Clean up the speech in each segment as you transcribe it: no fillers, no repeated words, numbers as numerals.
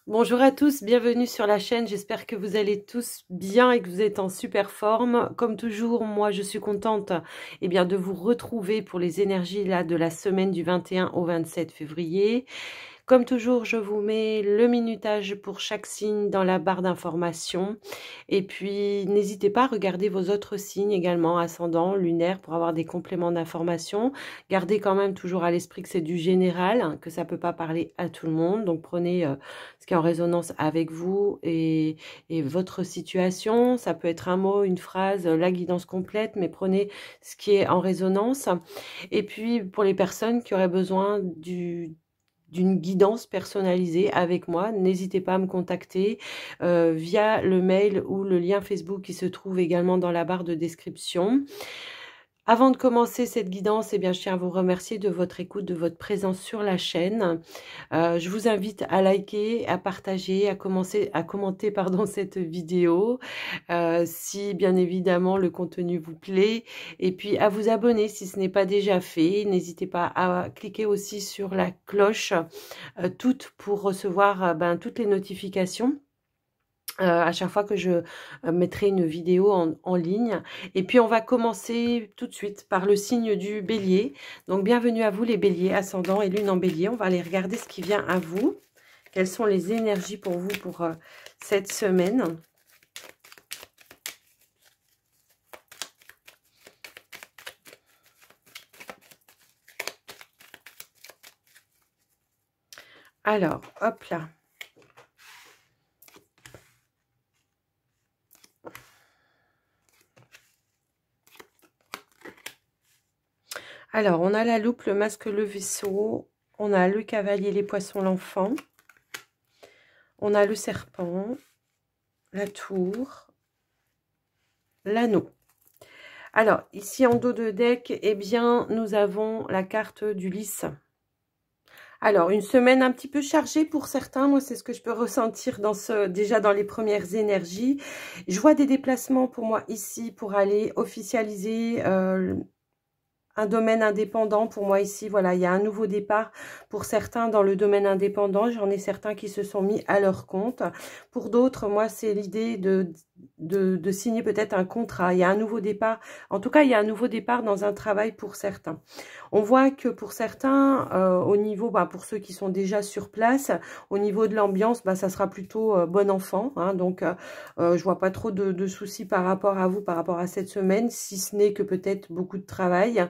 Bonjour à tous, bienvenue sur la chaîne. J'espère que vous allez tous bien et que vous êtes en super forme. Comme toujours, moi je suis contente de vous retrouver pour les énergies là de la semaine du 21 au 27 février. Comme toujours, je vous mets le minutage pour chaque signe dans la barre d'information. Et puis, n'hésitez pas à regarder vos autres signes également, ascendant, lunaire, pour avoir des compléments d'information. Gardez quand même toujours à l'esprit que c'est du général, hein, que ça ne peut pas parler à tout le monde. Donc, prenez ce qui est en résonance avec vous et votre situation. Ça peut être un mot, une phrase, la guidance complète, mais prenez ce qui est en résonance. Et puis, pour les personnes qui auraient besoin d'une guidance personnalisée avec moi, n'hésitez pas à me contacter via le mail ou le lien Facebook qui se trouve également dans la barre de description. Avant de commencer cette guidance, je tiens à vous remercier de votre écoute, de votre présence sur la chaîne. Je vous invite à liker, à partager, à commenter cette vidéo, si bien évidemment le contenu vous plaît, et puis à vous abonner si ce n'est pas déjà fait. N'hésitez pas à cliquer aussi sur la cloche, toutes pour recevoir toutes les notifications. À chaque fois que je mettrai une vidéo en ligne. Et puis on va commencer tout de suite par le signe du bélier. Donc bienvenue à vous les béliers, ascendant et lune en bélier. On va aller regarder ce qui vient à vous. Quelles sont les énergies pour vous pour cette semaine? Alors, hop là. Alors, on a la loupe, le masque, le vaisseau. On a le cavalier, les poissons, l'enfant. On a le serpent, la tour, l'anneau. Alors, ici en dos de deck, nous avons la carte du lys. Alors, une semaine un petit peu chargée pour certains. Moi, c'est ce que je peux ressentir déjà dans les premières énergies. Je vois des déplacements pour moi ici pour aller officialiser un domaine indépendant. Pour moi ici, voilà, il y a un nouveau départ pour certains dans le domaine indépendant. J'en ai certains qui se sont mis à leur compte. Pour d'autres, moi, c'est l'idée de signer peut-être un contrat. Il y a un nouveau départ. En tout cas, il y a un nouveau départ dans un travail pour certains. On voit que pour certains, au niveau, pour ceux qui sont déjà sur place, au niveau de l'ambiance, ça sera plutôt bon enfant. Hein, donc, je vois pas trop de soucis par rapport à vous, par rapport à cette semaine, si ce n'est que peut-être beaucoup de travail.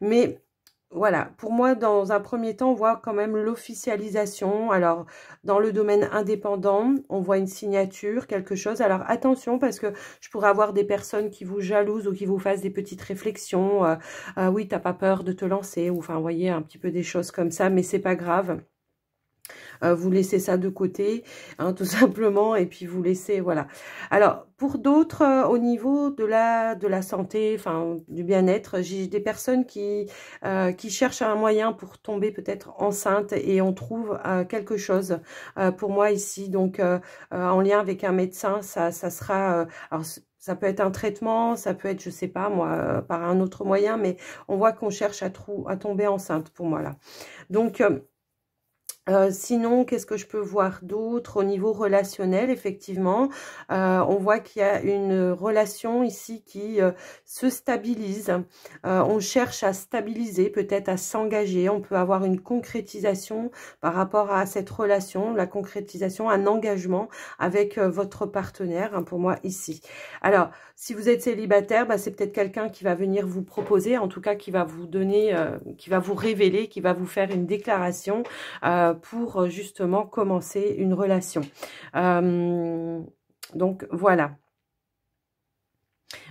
Mais voilà, pour moi, dans un premier temps, on voit quand même l'officialisation. Alors, dans le domaine indépendant, on voit une signature, quelque chose. Alors, attention, parce que je pourrais avoir des personnes qui vous jalousent ou qui vous fassent des petites réflexions. Oui, t'as pas peur de te lancer. Ou, enfin, vous voyez, un petit peu des choses comme ça, mais c'est pas grave. Vous laissez ça de côté, hein, tout simplement, et puis vous laissez, voilà. Alors, pour d'autres, au niveau de la santé, enfin, du bien-être, j'ai des personnes qui cherchent un moyen pour tomber peut-être enceinte, et on trouve quelque chose pour moi ici, donc en lien avec un médecin, ça sera... alors, ça peut être un traitement, ça peut être, je sais pas moi, par un autre moyen, mais on voit qu'on cherche à tomber enceinte pour moi là. Donc, sinon, qu'est-ce que je peux voir d'autre au niveau relationnel? Effectivement, on voit qu'il y a une relation ici qui se stabilise. On cherche à stabiliser, peut-être à s'engager. On peut avoir une concrétisation par rapport à cette relation, la concrétisation, un engagement avec votre partenaire, hein, pour moi ici. Alors, si vous êtes célibataire, c'est peut-être quelqu'un qui va venir vous proposer, en tout cas qui va vous donner, qui va vous révéler, qui va vous faire une déclaration pour justement commencer une relation. Donc voilà.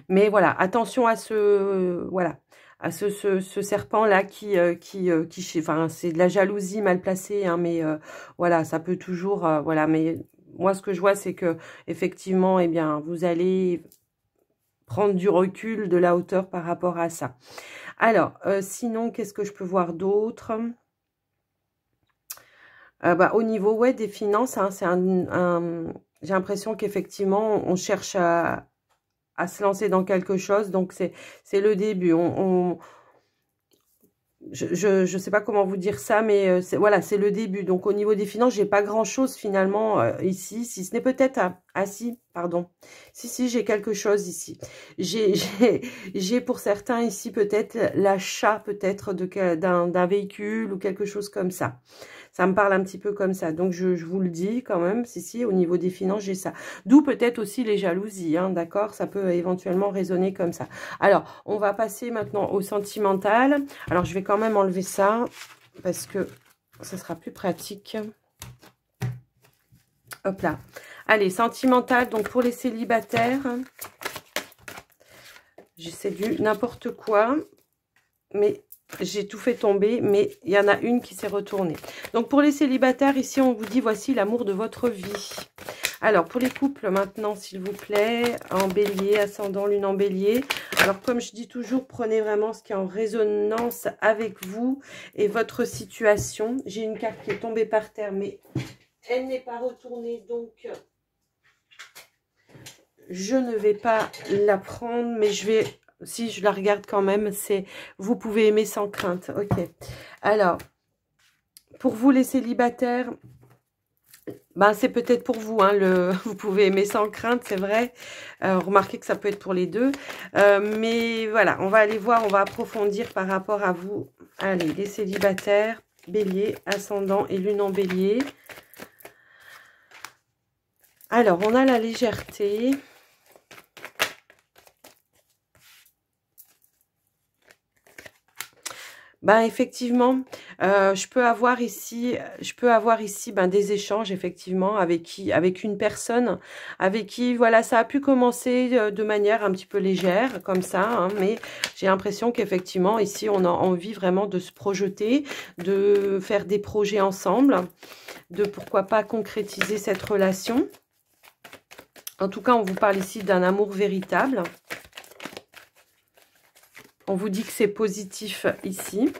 Mais voilà, attention à à ce serpent là enfin, c'est de la jalousie mal placée, hein, mais voilà, ça peut toujours, voilà. Mais moi, ce que je vois, c'est que effectivement, vous allez prendre du recul, de la hauteur par rapport à ça. Alors, sinon, qu'est-ce que je peux voir d'autre? Au niveau des finances, hein, j'ai l'impression qu'effectivement, on cherche à se lancer dans quelque chose. Donc, c'est le début. je sais pas comment vous dire ça, mais voilà, c'est le début. Donc, au niveau des finances, j'ai pas grand-chose finalement ici, si ce n'est peut-être... Ah si, pardon. Si, j'ai quelque chose ici. J'ai pour certains ici peut-être l'achat peut-être d'un véhicule ou quelque chose comme ça. Ça me parle un petit peu comme ça. Donc, je vous le dis quand même, si, au niveau des finances, j'ai ça. D'où peut-être aussi les jalousies, hein, d'accord? Ça peut éventuellement résonner comme ça. Alors, on va passer maintenant au sentimental. Alors, je vais quand même enlever ça parce que ça sera plus pratique. Hop là. Allez, sentimental, donc pour les célibataires. J'essaie du n'importe quoi, mais... J'ai tout fait tomber, mais il y en a une qui s'est retournée. Donc, pour les célibataires, ici, on vous dit, voici l'amour de votre vie. Alors, pour les couples, maintenant, s'il vous plaît, en bélier, ascendant, lune en bélier. Alors, comme je dis toujours, prenez vraiment ce qui est en résonance avec vous et votre situation. J'ai une carte qui est tombée par terre, mais elle n'est pas retournée, donc... je ne vais pas la prendre, mais je vais... Si je la regarde quand même, c'est vous pouvez aimer sans crainte. Ok. Alors, pour vous les célibataires, ben c'est peut-être pour vous. Hein, vous pouvez aimer sans crainte, c'est vrai. Remarquez que ça peut être pour les deux. Mais voilà, on va aller voir, on va approfondir par rapport à vous. Allez, les célibataires, bélier, ascendant et lune en bélier. Alors, on a la légèreté. Ben effectivement, je peux avoir ici ben, des échanges effectivement avec une personne avec qui voilà ça a pu commencer de manière un petit peu légère comme ça, hein, mais j'ai l'impression qu'effectivement ici on a envie vraiment de se projeter, de faire des projets ensemble, de pourquoi pas concrétiser cette relation. En tout cas, on vous parle ici d'un amour véritable. On vous dit que c'est positif ici.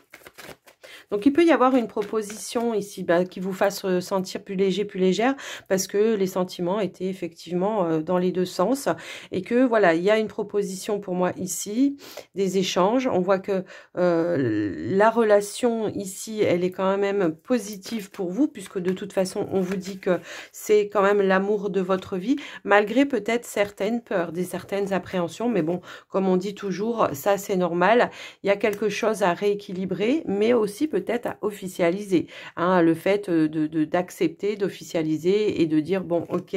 Donc, il peut y avoir une proposition ici qui vous fasse sentir plus léger, plus légère, parce que les sentiments étaient effectivement dans les deux sens. Et que, voilà, il y a une proposition pour moi ici, des échanges. On voit que la relation ici, elle est quand même positive pour vous, puisque de toute façon, on vous dit que c'est quand même l'amour de votre vie, malgré peut-être certaines peurs, certaines appréhensions. Mais bon, comme on dit toujours, ça c'est normal. Il y a quelque chose à rééquilibrer, mais aussi peut-être à officialiser, hein, le fait d'accepter, d'officialiser et de dire bon ok,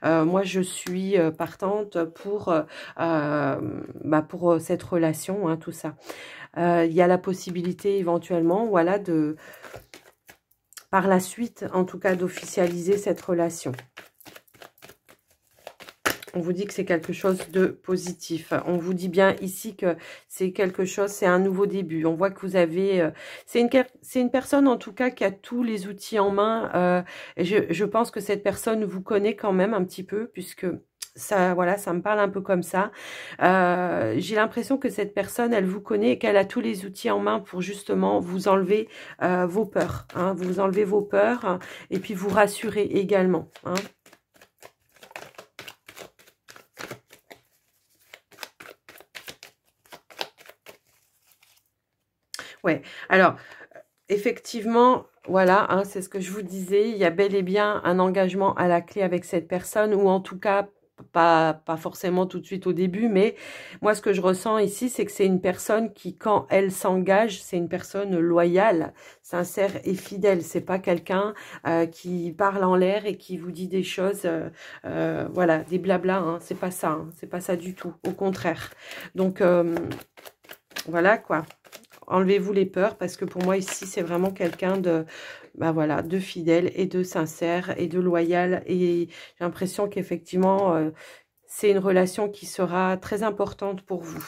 moi je suis partante pour cette relation, hein, tout ça. Il y a la possibilité éventuellement, voilà, par la suite en tout cas d'officialiser cette relation. On vous dit que c'est quelque chose de positif. On vous dit bien ici que c'est quelque chose, c'est un nouveau début. On voit que vous avez... c'est une personne en tout cas qui a tous les outils en main. Je pense que cette personne vous connaît quand même un petit peu puisque... ça, voilà, ça me parle un peu comme ça. J'ai l'impression que cette personne, elle vous connaît et qu'elle a tous les outils en main pour justement vous enlever vos peurs. Hein, vous enlever vos peurs et puis vous rassurer également. Hein. Ouais, alors, effectivement, voilà, hein, c'est ce que je vous disais, il y a bel et bien un engagement à la clé avec cette personne, ou en tout cas, pas forcément tout de suite au début, mais moi, ce que je ressens ici, c'est que c'est une personne qui, quand elle s'engage, c'est une personne loyale, sincère et fidèle. C'est pas quelqu'un qui parle en l'air et qui vous dit des choses, voilà, des blablas, hein, c'est pas ça, hein, c'est pas ça du tout, au contraire. Donc, voilà, quoi. Enlevez-vous les peurs parce que pour moi ici c'est vraiment quelqu'un de voilà, de fidèle et de sincère et de loyal, et j'ai l'impression qu'effectivement c'est une relation qui sera très importante pour vous.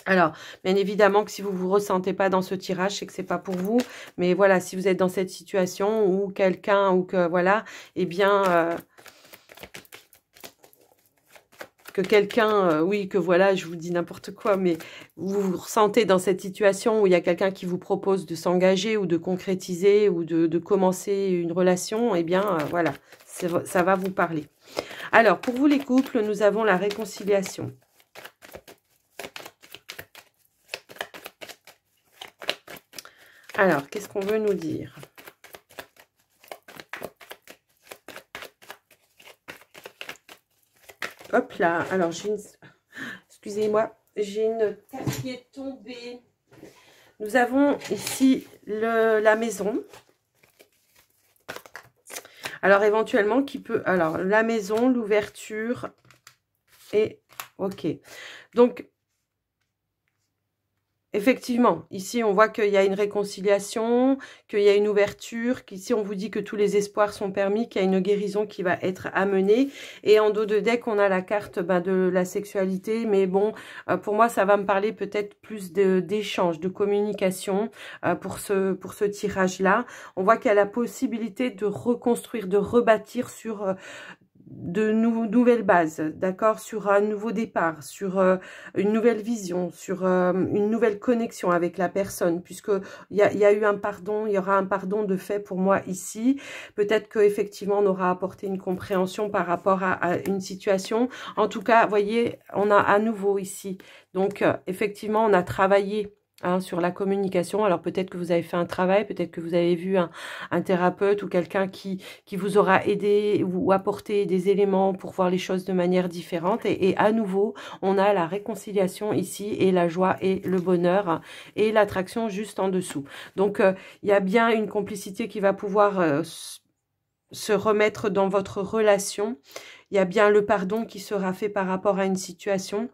Alors, bien évidemment que si vous vous ressentez pas dans ce tirage, c'est que c'est pas pour vous, mais voilà, si vous êtes dans cette situation où quelqu'un ou que voilà, eh bien que quelqu'un, oui, que voilà, je vous dis n'importe quoi, mais vous vous ressentez dans cette situation où il y a quelqu'un qui vous propose de s'engager ou de concrétiser ou de commencer une relation, eh bien, voilà, ça va vous parler. Alors, pour vous les couples, nous avons la réconciliation. Alors, qu'est-ce qu'on veut nous dire? Hop là, alors j'ai une... Excusez-moi, j'ai une carte qui est tombée. Nous avons ici la maison. Alors éventuellement, qui peut... Alors, la maison, l'ouverture et... Ok. Donc, effectivement, ici, on voit qu'il y a une réconciliation, qu'il y a une ouverture, qu'ici, on vous dit que tous les espoirs sont permis, qu'il y a une guérison qui va être amenée. Et en dos de deck, on a la carte de la sexualité. Mais bon, pour moi, ça va me parler peut-être plus d'échange, de communication pour ce tirage-là. On voit qu'il y a la possibilité de reconstruire, de rebâtir sur... de nouvelles bases, d'accord, sur un nouveau départ, sur une nouvelle vision, sur une nouvelle connexion avec la personne, puisque il y a eu un pardon, il y aura un pardon de fait pour moi ici. Peut-être qu'effectivement on aura apporté une compréhension par rapport à une situation. En tout cas, vous voyez, on a à nouveau ici. Donc effectivement, on a travaillé sur la communication. Alors peut-être que vous avez fait un travail, peut-être que vous avez vu un thérapeute ou quelqu'un qui vous aura aidé ou apporté des éléments pour voir les choses de manière différente. Et à nouveau, on a la réconciliation ici et la joie et le bonheur et l'attraction juste en dessous. Donc il y a bien une complicité qui va pouvoir se remettre dans votre relation. Il y a bien le pardon qui sera fait par rapport à une situation.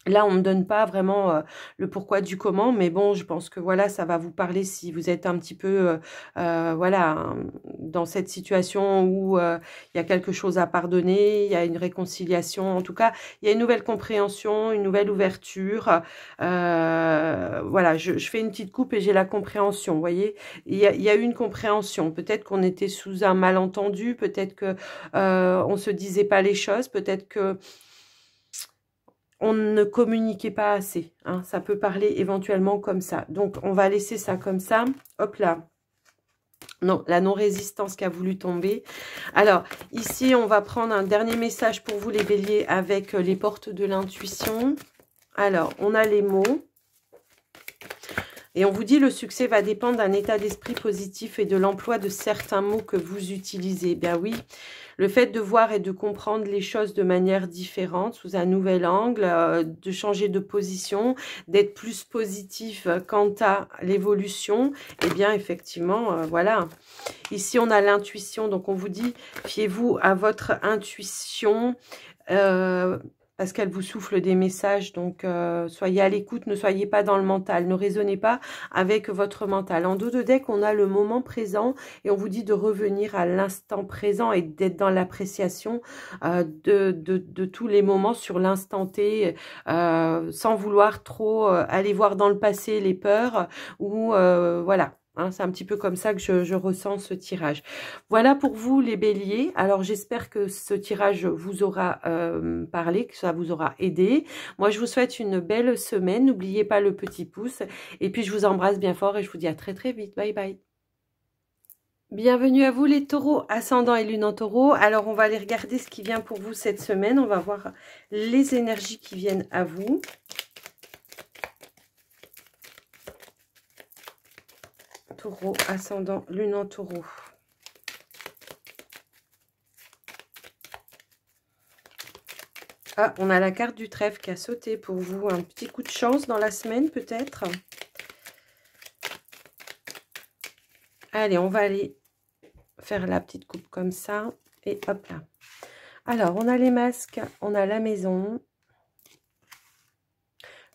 Là, on ne me donne pas vraiment le pourquoi du comment, mais bon, je pense que voilà, ça va vous parler si vous êtes un petit peu, voilà, dans cette situation où il y a quelque chose à pardonner, il y a une réconciliation, en tout cas, il y a une nouvelle compréhension, une nouvelle ouverture. Voilà, je fais une petite coupe et j'ai la compréhension, vous voyez, il y a eu une compréhension. Peut-être qu'on était sous un malentendu, peut-être que on se disait pas les choses, peut-être que on ne communiquait pas assez. Hein, ça peut parler éventuellement comme ça. Donc, on va laisser ça comme ça. Hop là. Non, la non-résistance qui a voulu tomber. Alors, ici, on va prendre un dernier message pour vous, les béliers, avec les portes de l'intuition. Alors, on a les mots. Et on vous dit, le succès va dépendre d'un état d'esprit positif et de l'emploi de certains mots que vous utilisez. Bien oui, le fait de voir et de comprendre les choses de manière différente, sous un nouvel angle, de changer de position, d'être plus positif quant à l'évolution, eh bien effectivement, voilà. Ici, on a l'intuition, donc on vous dit, fiez-vous à votre intuition, parce qu'elle vous souffle des messages, donc soyez à l'écoute, ne soyez pas dans le mental, ne raisonnez pas avec votre mental. En dos de deck, on a le moment présent et on vous dit de revenir à l'instant présent et d'être dans l'appréciation de tous les moments sur l'instant T, sans vouloir trop aller voir dans le passé les peurs ou voilà. Hein, c'est un petit peu comme ça que je ressens ce tirage. Voilà pour vous les béliers. Alors j'espère que ce tirage vous aura parlé, que ça vous aura aidé. Moi je vous souhaite une belle semaine. N'oubliez pas le petit pouce. Et puis je vous embrasse bien fort et je vous dis à très très vite. Bye bye. Bienvenue à vous les taureaux, ascendant et lune en taureau. Alors on va aller regarder ce qui vient pour vous cette semaine. On va voir les énergies qui viennent à vous. Taureau, ascendant, lune en taureau. Ah, on a la carte du trèfle qui a sauté pour vous. Un petit coup de chance dans la semaine peut-être. Allez, on va aller faire la petite coupe comme ça. Et hop là. Alors, on a les masques, on a la maison.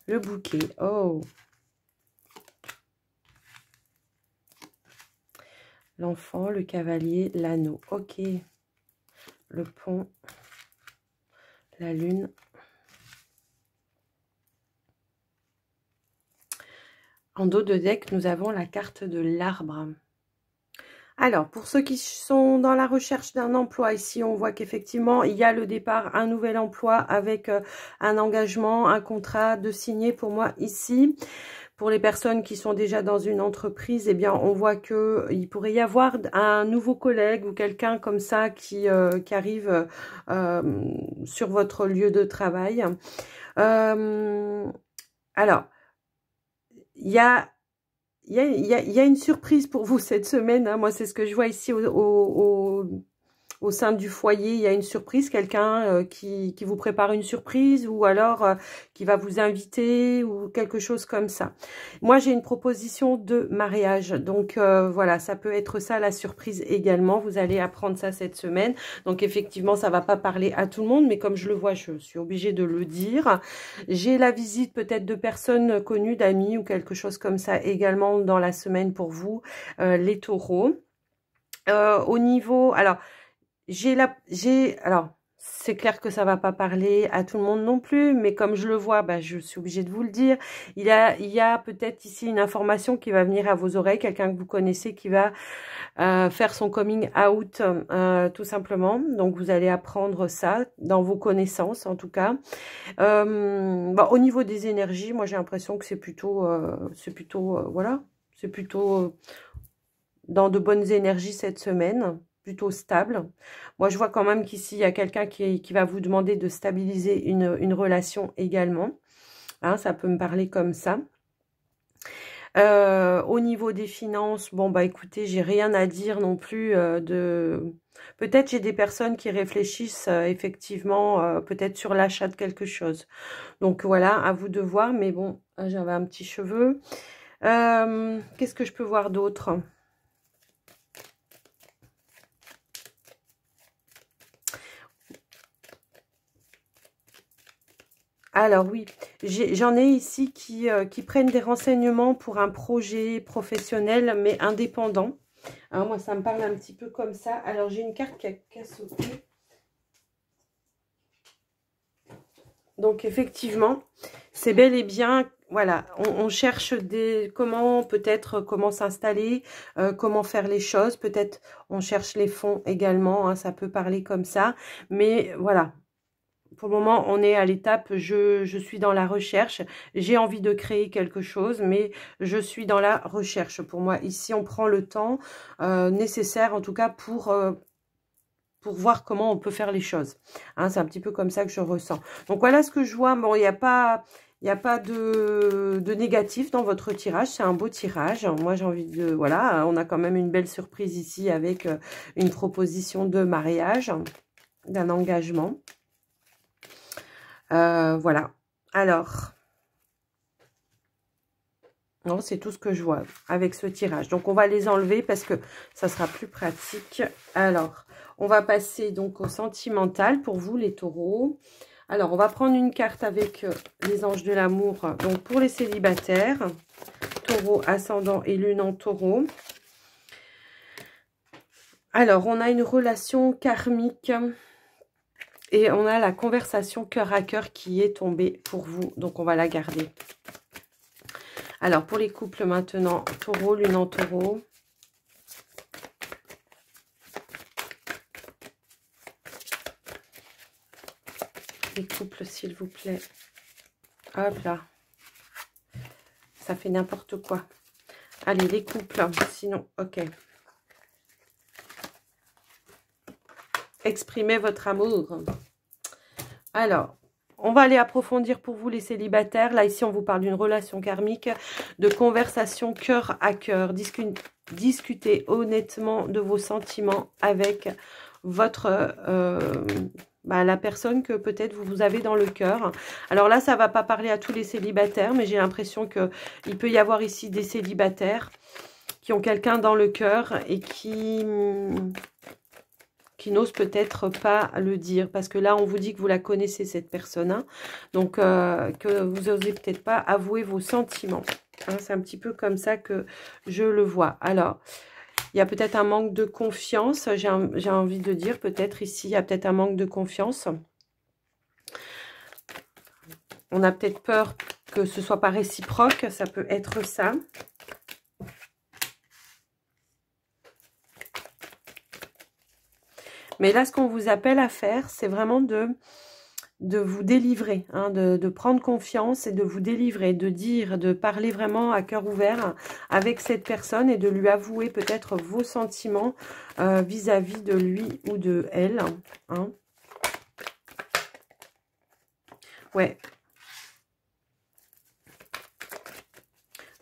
Le bouquet. Oh! L'enfant, le cavalier, l'anneau. Ok. Le pont. La lune. En dos de deck, nous avons la carte de l'arbre. Alors, pour ceux qui sont dans la recherche d'un emploi, ici, on voit qu'effectivement, il y a le départ, un nouvel emploi avec un engagement, un contrat de signer pour moi ici. Pour les personnes qui sont déjà dans une entreprise, eh bien, on voit qu'il pourrait y avoir un nouveau collègue ou quelqu'un comme ça qui arrive sur votre lieu de travail. Alors, il y a il y a une surprise pour vous cette semaine. Hein. Moi, c'est ce que je vois ici au sein du foyer. Il y a une surprise, quelqu'un qui vous prépare une surprise ou alors qui va vous inviter ou quelque chose comme ça. Moi, j'ai une proposition de mariage. Donc, voilà, ça peut être ça la surprise également. Vous allez apprendre ça cette semaine. Donc, effectivement, ça va pas parler à tout le monde, mais comme je le vois, je suis obligée de le dire. J'ai la visite peut-être de personnes connues, d'amis ou quelque chose comme ça également dans la semaine pour vous, les taureaux. Au niveau... Alors, alors, c'est clair que ça va pas parler à tout le monde non plus, mais comme je le vois, bah, je suis obligée de vous le dire. Il y a peut-être ici une information qui va venir à vos oreilles, quelqu'un que vous connaissez qui va faire son coming out, tout simplement. Donc, vous allez apprendre ça dans vos connaissances, en tout cas. Bah, au niveau des énergies, moi, j'ai l'impression que c'est plutôt, voilà, c'est plutôt dans de bonnes énergies cette semaine, plutôt stable. Moi, je vois quand même qu'ici, il y a quelqu'un qui va vous demander de stabiliser une relation également. Hein, ça peut me parler comme ça. Au niveau des finances, bon, bah écoutez, j'ai rien à dire non plus Peut-être j'ai des personnes qui réfléchissent effectivement peut-être sur l'achat de quelque chose. Donc voilà, à vous de voir, mais bon, j'avais un petit cheveu. Qu'est-ce que je peux voir d'autre ? Alors oui, j'en ai ici qui prennent des renseignements pour un projet professionnel, mais indépendant. Alors moi, ça me parle un petit peu comme ça. Alors j'ai une carte qui a sauté. Donc effectivement, c'est bel et bien, voilà, on cherche comment s'installer, comment faire les choses. Peut-être on cherche les fonds également, hein, ça peut parler comme ça. Mais voilà. Pour le moment, on est à l'étape, je suis dans la recherche. J'ai envie de créer quelque chose, mais je suis dans la recherche. Pour moi, ici, on prend le temps nécessaire, en tout cas, pour voir comment on peut faire les choses. Hein, c'est un petit peu comme ça que je ressens. Donc, voilà ce que je vois. Bon, il n'y a pas de négatif dans votre tirage. C'est un beau tirage. Moi, j'ai envie de... Voilà, on a quand même une belle surprise ici avec une proposition de mariage, d'un engagement. Voilà. Alors, non, c'est tout ce que je vois avec ce tirage. Donc, on va les enlever parce que ça sera plus pratique. Alors, on va passer donc au sentimental pour vous, les taureaux. Alors, on va prendre une carte avec les anges de l'amour. Donc, pour les célibataires, taureau, ascendant et lune en taureau. Alors, on a une relation karmique. Et on a la conversation cœur à cœur qui est tombée pour vous. Donc, on va la garder. Alors, pour les couples maintenant, taureau, lune en taureau. Les couples, s'il vous plaît. Hop là. Ça fait n'importe quoi. Allez, les couples. Sinon, ok. Exprimez votre amour. Alors, on va aller approfondir pour vous les célibataires. Là, ici, on vous parle d'une relation karmique, de conversation cœur à cœur. Discutez honnêtement de vos sentiments avec votre... la personne que peut-être vous avez dans le cœur. Alors là, ça ne va pas parler à tous les célibataires, mais j'ai l'impression qu'il peut y avoir ici des célibataires qui ont quelqu'un dans le cœur et qui n'osent peut-être pas le dire. Parce que là, on vous dit que vous la connaissez, cette personne. Hein, donc, que vous n'osez peut-être pas avouer vos sentiments. Hein, c'est un petit peu comme ça que je le vois. Alors... il y a peut-être un manque de confiance, j'ai envie de dire, peut-être ici, il y a peut-être un manque de confiance. On a peut-être peur que ce ne soit pas réciproque, ça peut être ça. Mais là, ce qu'on vous appelle à faire, c'est vraiment de vous délivrer, hein, de prendre confiance et de vous délivrer, de dire, de parler vraiment à cœur ouvert avec cette personne et de lui avouer peut-être vos sentiments vis-à-vis de lui ou de elle. Hein. Ouais.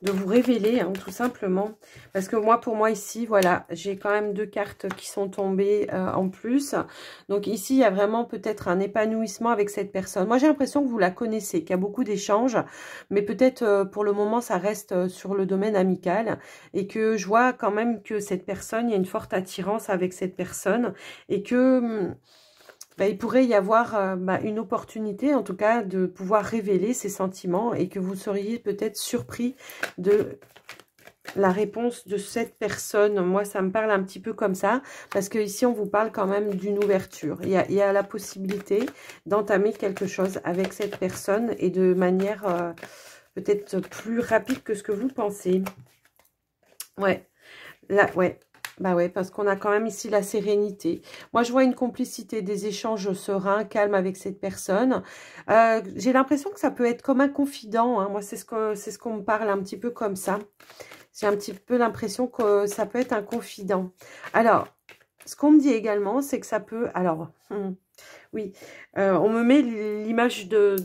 de vous révéler, hein, tout simplement. Parce que moi, pour moi, ici, voilà, j'ai quand même 2 cartes qui sont tombées en plus. Donc ici, il y a vraiment peut-être un épanouissement avec cette personne. Moi, j'ai l'impression que vous la connaissez, qu'il y a beaucoup d'échanges, mais peut-être pour le moment, ça reste sur le domaine amical. Et que je vois quand même que cette personne, il y a une forte attirance avec cette personne. Et que... il pourrait y avoir une opportunité, en tout cas, de pouvoir révéler ses sentiments et que vous seriez peut-être surpris de la réponse de cette personne. Moi, ça me parle un petit peu comme ça, parce que ici, on vous parle quand même d'une ouverture. Il y a la possibilité d'entamer quelque chose avec cette personne et de manière peut-être plus rapide que ce que vous pensez. Ouais, là, ouais. Bah ouais, parce qu'on a quand même ici la sérénité. Moi, je vois une complicité, des échanges sereins, calmes avec cette personne. J'ai l'impression que ça peut être comme un confident, hein. Moi, c'est ce qu'on me parle un petit peu comme ça. J'ai un petit peu l'impression que ça peut être un confident. Alors, ce qu'on me dit également, c'est que ça peut... Alors, oui, on me met l'image de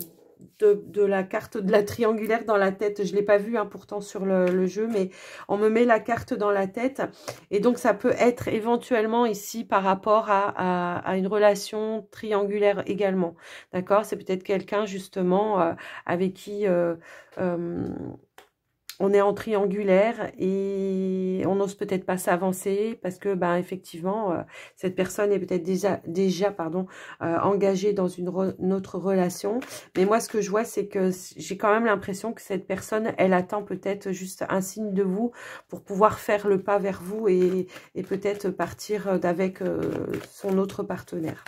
la carte de la triangulaire dans la tête. Je ne l'ai pas vue hein, pourtant sur le jeu, mais on me met la carte dans la tête. Et donc, ça peut être éventuellement ici par rapport à une relation triangulaire également. D'accord? C'est peut-être quelqu'un justement avec qui... on est en triangulaire et on n'ose peut-être pas s'avancer parce que, effectivement, cette personne est peut-être déjà engagée dans une autre relation. Mais moi, ce que je vois, c'est que j'ai quand même l'impression que cette personne, elle attend peut-être juste un signe de vous pour pouvoir faire le pas vers vous et peut-être partir avec son autre partenaire.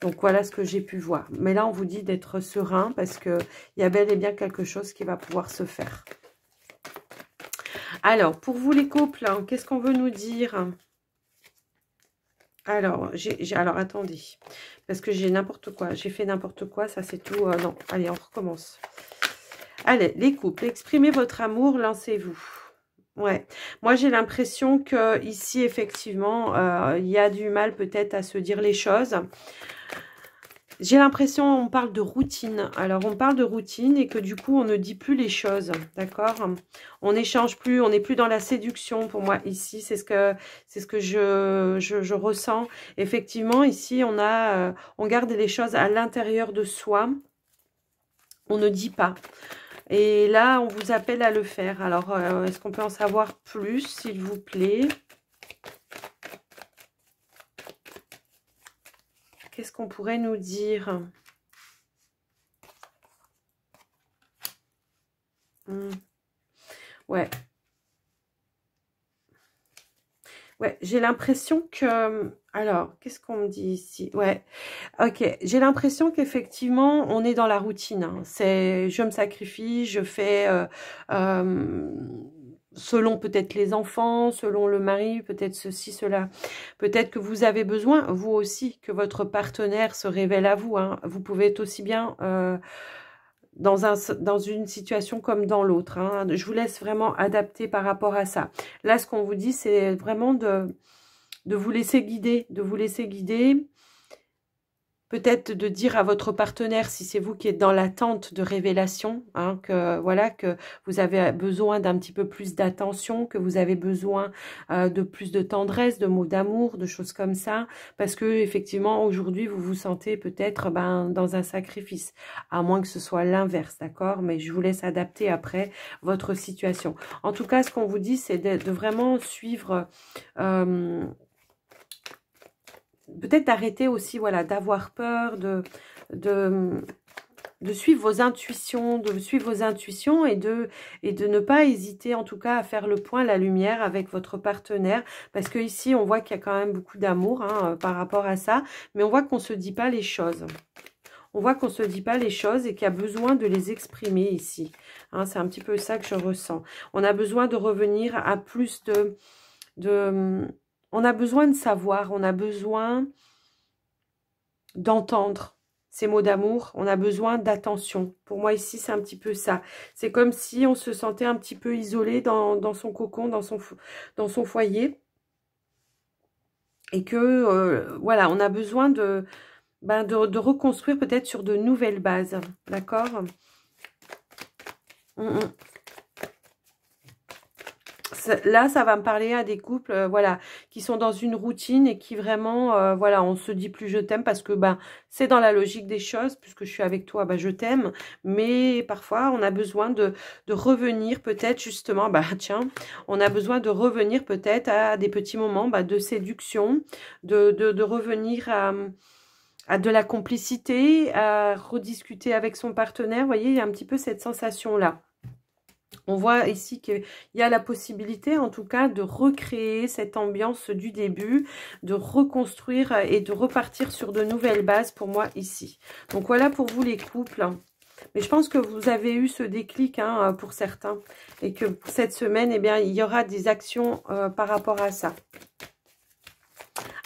Donc, voilà ce que j'ai pu voir. Mais là, on vous dit d'être serein parce qu'il y a bel et bien quelque chose qui va pouvoir se faire. Alors, pour vous les couples, hein, qu'est-ce qu'on veut nous dire? Alors, alors, attendez. Parce que j'ai n'importe quoi. J'ai fait n'importe quoi, ça c'est tout. Non, allez, on recommence. Allez, les couples, exprimez votre amour, lancez-vous. Ouais, moi j'ai l'impression que ici, effectivement, il y a du mal peut-être à se dire les choses. J'ai l'impression, on parle de routine. Alors, on parle de routine et que du coup, on ne dit plus les choses, d'accord? On n'échange plus, on n'est plus dans la séduction pour moi ici. C'est ce que je ressens. Effectivement, ici, on garde les choses à l'intérieur de soi. On ne dit pas. Et là, on vous appelle à le faire. Alors, est-ce qu'on peut en savoir plus, s'il vous plaît? Qu'est-ce qu'on pourrait nous dire? Ouais. Ouais, j'ai l'impression que... Alors, qu'est-ce qu'on me dit ici? Ouais, ok. J'ai l'impression qu'effectivement, on est dans la routine. Hein. C'est, je me sacrifie, je fais... selon peut-être les enfants, selon le mari, peut-être ceci, cela. Peut-être que vous avez besoin, vous aussi, que votre partenaire se révèle à vous. Hein. Vous pouvez être aussi bien dans une situation comme dans l'autre. Hein. Je vous laisse vraiment adapter par rapport à ça. Là, ce qu'on vous dit, c'est vraiment de vous laisser guider, peut-être de dire à votre partenaire, si c'est vous qui êtes dans l'attente de révélation, hein, que voilà, que vous avez besoin d'un petit peu plus d'attention, que vous avez besoin de plus de tendresse, de mots d'amour, de choses comme ça, parce que effectivement aujourd'hui vous vous sentez peut-être dans un sacrifice, à moins que ce soit l'inverse, d'accord? Mais je vous laisse adapter après votre situation. En tout cas, ce qu'on vous dit, c'est de vraiment suivre. Peut-être d'arrêter aussi, voilà, d'avoir peur, de suivre vos intuitions, et de ne pas hésiter en tout cas à faire le point, la lumière avec votre partenaire, parce que ici on voit qu'il y a quand même beaucoup d'amour hein, par rapport à ça, mais on voit qu'on se dit pas les choses. On voit qu'on se dit pas les choses et qu'il y a besoin de les exprimer ici. Hein, c'est un petit peu ça que je ressens. On a besoin de revenir à plus on a besoin de savoir, on a besoin d'entendre ces mots d'amour, on a besoin d'attention. Pour moi, ici, c'est un petit peu ça. C'est comme si on se sentait un petit peu isolé dans son cocon, dans son foyer. Et que, voilà, on a besoin de reconstruire peut-être sur de nouvelles bases. D'accord ? Là, ça va me parler à des couples, voilà, qui sont dans une routine et qui vraiment, voilà, on se dit plus je t'aime parce que, ben, c'est dans la logique des choses, puisque je suis avec toi, ben, je t'aime. Mais parfois, on a besoin de revenir peut-être justement, bah tiens, on a besoin de revenir peut-être à des petits moments de séduction, de revenir à de la complicité, à rediscuter avec son partenaire. Vous voyez, il y a un petit peu cette sensation-là. On voit ici qu'il y a la possibilité, en tout cas, de recréer cette ambiance du début, de reconstruire et de repartir sur de nouvelles bases pour moi ici. Donc voilà pour vous les couples. Mais je pense que vous avez eu ce déclic hein, pour certains et que cette semaine, eh bien, il y aura des actions par rapport à ça.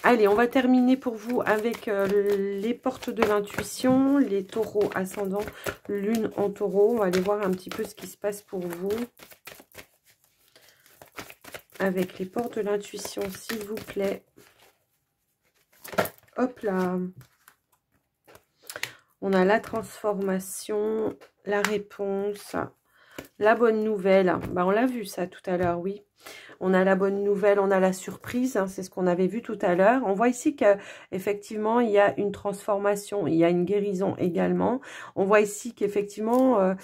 Allez, on va terminer pour vous avec les portes de l'intuition, les taureaux ascendant, lune en taureau. On va aller voir un petit peu ce qui se passe pour vous. Avec les portes de l'intuition, s'il vous plaît. Hop là. On a la transformation, la réponse, la bonne nouvelle. Bah, on l'a vu ça tout à l'heure, oui. On a la bonne nouvelle, on a la surprise, hein, c'est ce qu'on avait vu tout à l'heure. On voit ici qu'effectivement, il y a une transformation, il y a une guérison également. On voit ici qu'effectivement,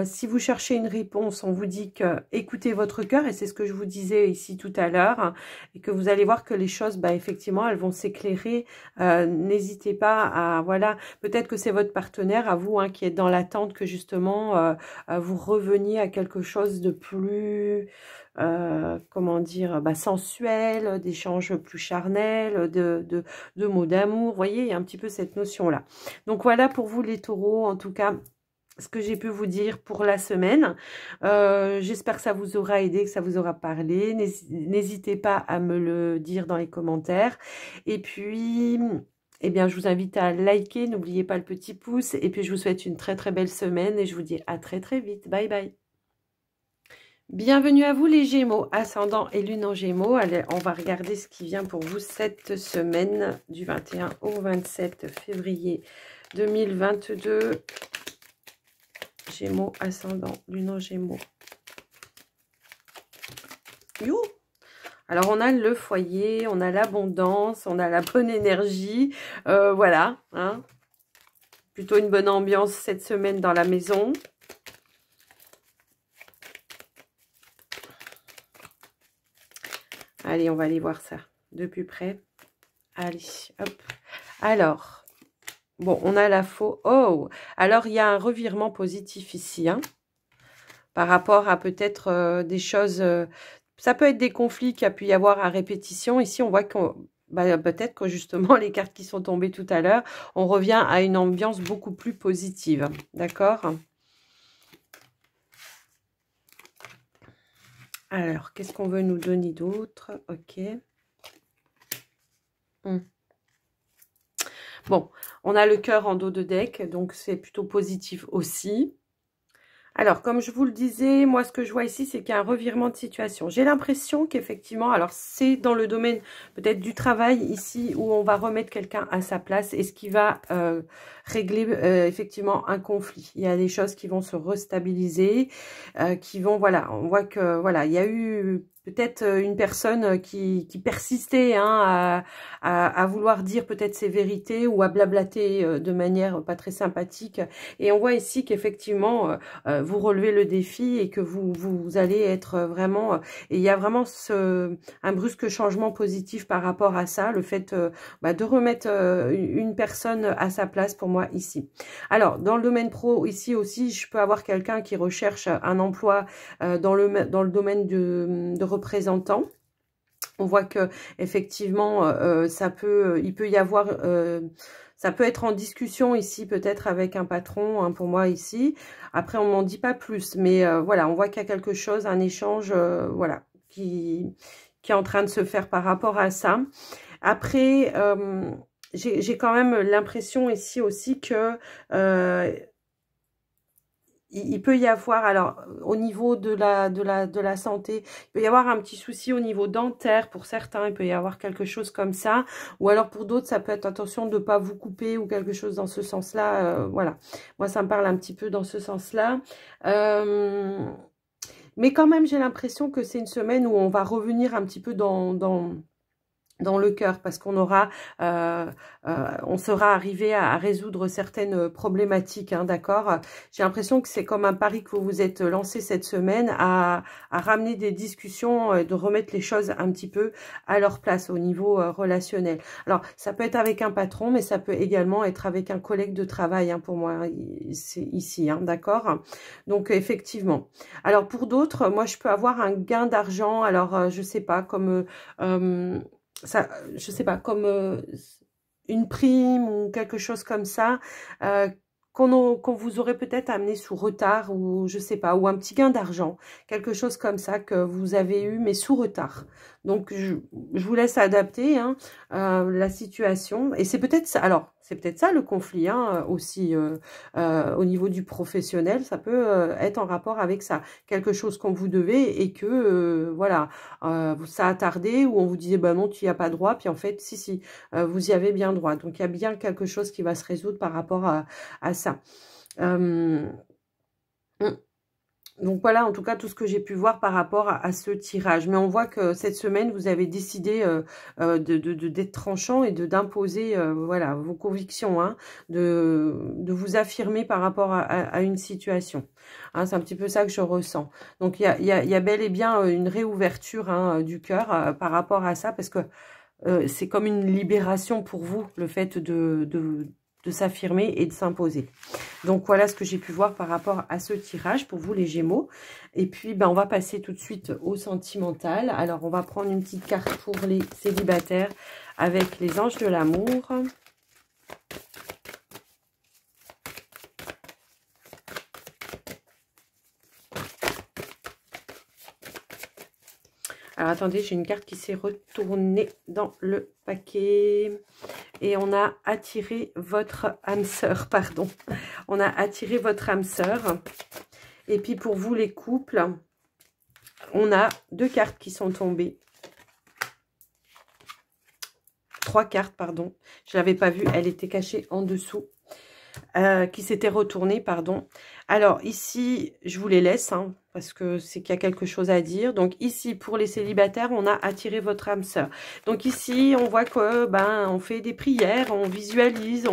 si vous cherchez une réponse, on vous dit que écoutez votre cœur, et c'est ce que je vous disais ici tout à l'heure, hein, et que vous allez voir que les choses, bah, effectivement, elles vont s'éclairer. N'hésitez pas à, voilà, peut-être que c'est votre partenaire, à vous, hein, qui est dans l'attente que justement, vous reveniez à quelque chose de plus... comment dire, sensuel, d'échanges plus charnels, de mots d'amour. Vous voyez, il y a un petit peu cette notion-là. Donc voilà pour vous les taureaux, en tout cas, ce que j'ai pu vous dire pour la semaine. J'espère que ça vous aura aidé, que ça vous aura parlé. N'hésitez pas à me le dire dans les commentaires. Et puis... eh bien, je vous invite à liker, n'oubliez pas le petit pouce. Et puis, je vous souhaite une très très belle semaine et je vous dis à très très vite. Bye bye. Bienvenue à vous les Gémeaux, ascendant et lune en Gémeaux. Allez, on va regarder ce qui vient pour vous cette semaine du 21 au 27 février 2022. Gémeaux, ascendant, lune en Gémeaux. You. Alors, on a le foyer, on a l'abondance, on a la bonne énergie. Voilà, hein. Plutôt une bonne ambiance cette semaine dans la maison. Allez, on va aller voir ça de plus près. Allez, hop. Alors, bon, on a la faux. Oh, alors il y a un revirement positif ici, hein, par rapport à peut-être des choses. Ça peut être des conflits qu'il y a pu y avoir à répétition. Ici, on voit qu'on... peut-être que justement, les cartes qui sont tombées tout à l'heure, on revient à une ambiance beaucoup plus positive. D'accord ? Alors, qu'est-ce qu'on veut nous donner d'autre? Ok. Bon, on a le cœur en dos de deck, donc c'est plutôt positif aussi. Alors, comme je vous le disais, moi, ce que je vois ici, c'est qu'il y a un revirement de situation. J'ai l'impression qu'effectivement, alors c'est dans le domaine peut-être du travail ici, où on va remettre quelqu'un à sa place et ce qui va régler effectivement un conflit. Il y a des choses qui vont se restabiliser, qui vont, voilà, on voit que, voilà, il y a eu... peut-être une personne qui persistait hein, à vouloir dire peut-être ses vérités ou à blablater de manière pas très sympathique. Et on voit ici qu'effectivement, vous relevez le défi et que vous allez être vraiment... et il y a vraiment un brusque changement positif par rapport à ça, le fait de remettre une personne à sa place pour moi ici. Alors, dans le domaine pro, ici aussi, je peux avoir quelqu'un qui recherche un emploi dans le domaine de représentant. On voit que effectivement, il peut y avoir, ça peut être en discussion ici peut-être avec un patron, hein, pour moi ici. Après, on m'en dit pas plus, mais voilà, on voit qu'il y a quelque chose, un échange, voilà, qui est en train de se faire par rapport à ça. Après, j'ai quand même l'impression ici aussi que il peut y avoir, alors au niveau de la santé, il peut y avoir un petit souci au niveau dentaire pour certains, il peut y avoir quelque chose comme ça, ou alors pour d'autres, ça peut être attention de ne pas vous couper ou quelque chose dans ce sens-là, voilà. Moi, ça me parle un petit peu dans ce sens-là. Mais quand même, j'ai l'impression que c'est une semaine où on va revenir un petit peu dans le cœur, parce qu'on aura, on sera arrivé à résoudre certaines problématiques, hein, d'accord. J'ai l'impression que c'est comme un pari que vous vous êtes lancé cette semaine à ramener des discussions, de remettre les choses un petit peu à leur place au niveau relationnel. Alors, ça peut être avec un patron, mais ça peut également être avec un collègue de travail, hein, pour moi, c'est ici, hein, d'accord. Donc, effectivement. Alors, pour d'autres, moi, je peux avoir un gain d'argent, alors, je sais pas, comme... ça, je sais pas, comme une prime ou quelque chose comme ça, qu'on vous aurait peut-être amené sous retard, ou je sais pas, ou un petit gain d'argent, quelque chose comme ça que vous avez eu, mais sous retard. Donc, je vous laisse adapter, hein, la situation. Et c'est peut-être ça, alors, c'est peut-être ça le conflit, hein, aussi, au niveau du professionnel, ça peut être en rapport avec ça. Quelque chose qu'on vous devait et que, voilà, ça a tardé, ou on vous disait, bah non, tu n'y as pas droit, puis en fait, si, vous y avez bien droit. Donc, il y a bien quelque chose qui va se résoudre par rapport à ça. Donc voilà, en tout cas, tout ce que j'ai pu voir par rapport à ce tirage. Mais on voit que cette semaine, vous avez décidé d'être tranchant et d'imposer voilà, vos convictions, hein, de vous affirmer par rapport à une situation. Hein, c'est un petit peu ça que je ressens. Donc, il y a bel et bien une réouverture, hein, du cœur par rapport à ça, parce que c'est comme une libération pour vous, le fait de s'affirmer et de s'imposer. Donc, voilà ce que j'ai pu voir par rapport à ce tirage pour vous, les Gémeaux. Et puis, ben, on va passer tout de suite au sentimental. Alors, on va prendre une petite carte pour les célibataires avec les anges de l'amour. Alors, attendez, j'ai une carte qui s'est retournée dans le paquet. Et on a attiré votre âme sœur, pardon. On a attiré votre âme sœur. Et puis, pour vous, les couples, on a 2 cartes qui sont tombées. 3 cartes, pardon. Je ne l'avais pas vue, elle était cachée en dessous. Qui s'était retournée, pardon. Alors, ici, je vous les laisse, hein, parce que c'est qu'il y a quelque chose à dire. Donc, ici, pour les célibataires, on a attiré votre âme sœur. Donc, ici, on voit que, ben, on fait des prières, on visualise,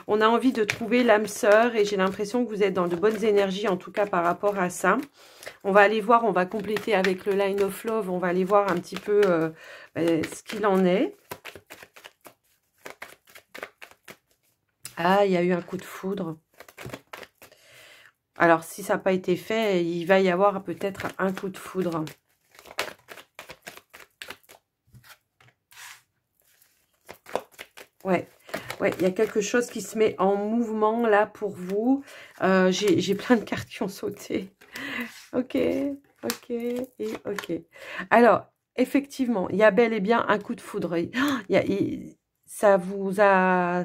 on a envie de trouver l'âme sœur, et j'ai l'impression que vous êtes dans de bonnes énergies, en tout cas, par rapport à ça. On va aller voir, on va compléter avec le Line of Love, on va aller voir un petit peu ce qu'il en est. Ah, il y a eu un coup de foudre. Alors, si ça n'a pas été fait, il va y avoir peut-être un coup de foudre. Ouais, il y a quelque chose qui se met en mouvement là pour vous. J'ai plein de cartes qui ont sauté. Ok. Alors, effectivement, il y a bel et bien un coup de foudre. Ça vous a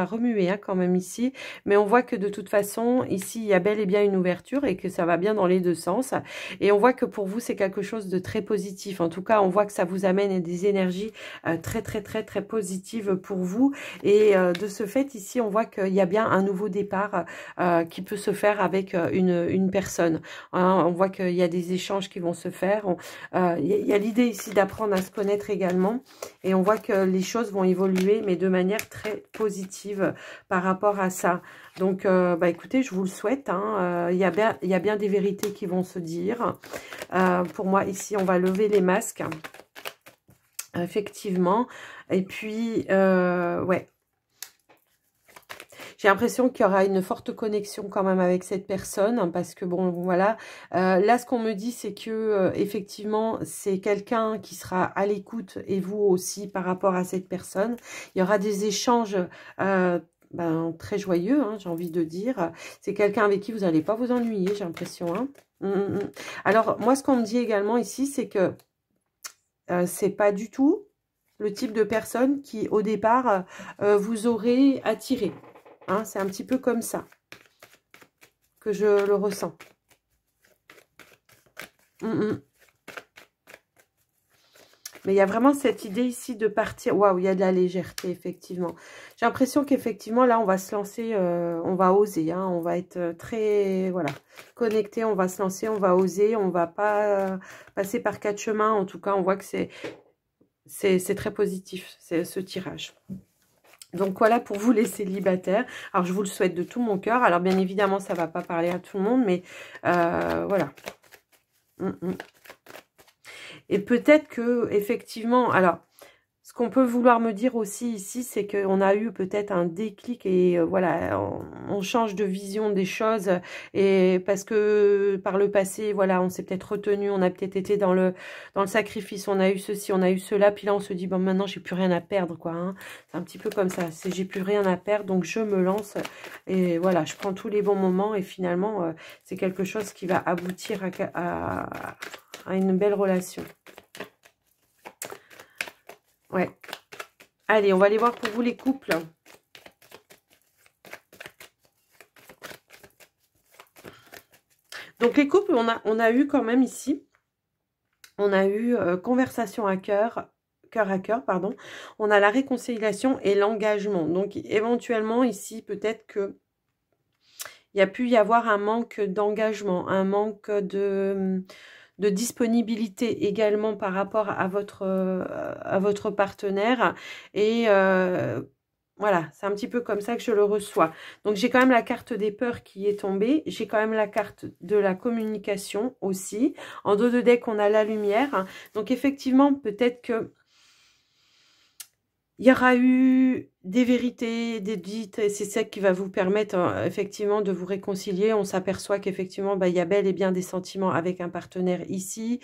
remué, hein, quand même ici, mais on voit que de toute façon ici il y a bel et bien une ouverture et que ça va bien dans les deux sens, et on voit que pour vous c'est quelque chose de très positif. En tout cas, on voit que ça vous amène des énergies très positives pour vous, et de ce fait ici on voit qu'il y a bien un nouveau départ qui peut se faire avec une personne, hein. On voit qu'il y a des échanges qui vont se faire, il y a l'idée ici d'apprendre à se connaître également, et on voit que les choses vont évoluer, mais de manière très positive par rapport à ça. Donc, bah, écoutez, je vous le souhaite, hein. Il y a bien des vérités qui vont se dire. Pour moi, ici, on va lever les masques. Effectivement. Et puis, ouais. J'ai l'impression qu'il y aura une forte connexion quand même avec cette personne, hein, parce que bon, voilà. Là, ce qu'on me dit, c'est que effectivement, c'est quelqu'un qui sera à l'écoute, et vous aussi par rapport à cette personne. Il y aura des échanges ben, très joyeux, hein, j'ai envie de dire. C'est quelqu'un avec qui vous n'allez pas vous ennuyer, j'ai l'impression. Hein. Alors, moi, ce qu'on me dit également ici, c'est que c'est pas du tout le type de personne qui, au départ, vous aurait attiré. Hein, c'est un petit peu comme ça que je le ressens. Mais il y a vraiment cette idée ici de partir. Waouh, il y a de la légèreté, effectivement. J'ai l'impression qu'effectivement, là, on va se lancer, on va oser. Hein, on va être très, voilà, connecté, on va se lancer, on va oser. On va pas passer par 4 chemins. En tout cas, on voit que c'est très positif, ce tirage. Donc voilà pour vous les célibataires. Alors je vous le souhaite de tout mon cœur. Alors bien évidemment ça va pas parler à tout le monde, mais voilà. Et peut-être que effectivement, alors ce qu'on peut vouloir me dire aussi ici, c'est qu'on a eu peut-être un déclic et voilà, on change de vision des choses et parce que par le passé, voilà, on s'est peut-être retenu, on a peut-être été dans le sacrifice, on a eu ceci, on a eu cela, puis là on se dit bon maintenant j'ai plus rien à perdre quoi. Hein. C'est un petit peu comme ça, c'est j'ai plus rien à perdre donc je me lance et voilà, je prends tous les bons moments et finalement c'est quelque chose qui va aboutir à une belle relation. Ouais. Allez, on va aller voir pour vous les couples. Donc les couples, on a eu quand même ici, on a eu conversation à cœur à cœur, pardon. On a la réconciliation et l'engagement. Donc éventuellement ici, peut-être que il y a pu y avoir un manque d'engagement, un manque de disponibilité également par rapport à votre partenaire. Et voilà, c'est un petit peu comme ça que je le reçois. Donc, j'ai quand même la carte des peurs qui est tombée. J'ai quand même la carte de la communication aussi. En dos de deck, on a la lumière. Donc, effectivement, peut-être que il y aura eu des vérités, des dites, et c'est ça qui va vous permettre effectivement de vous réconcilier. On s'aperçoit qu'effectivement, il y a bel et bien des sentiments avec un partenaire ici.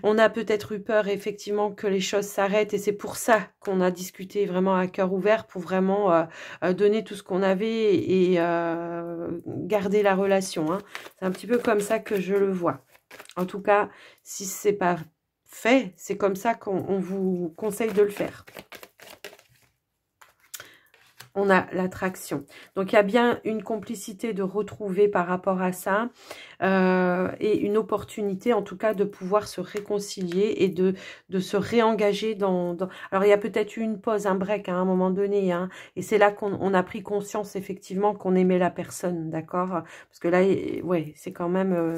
On a peut-être eu peur effectivement que les choses s'arrêtent et c'est pour ça qu'on a discuté vraiment à cœur ouvert pour vraiment donner tout ce qu'on avait et garder la relation. Hein. C'est un petit peu comme ça que je le vois. En tout cas, si c'est pas fait, c'est comme ça qu'on vous conseille de le faire. On a l'attraction. Donc, il y a bien une complicité de retrouver par rapport à ça et une opportunité, en tout cas, de pouvoir se réconcilier et de se réengager dans... Alors, il y a peut-être eu une pause, un break à un moment donné, hein, et c'est là qu'on a pris conscience, effectivement, qu'on aimait la personne, d'accord? Parce que là, ouais, c'est quand même...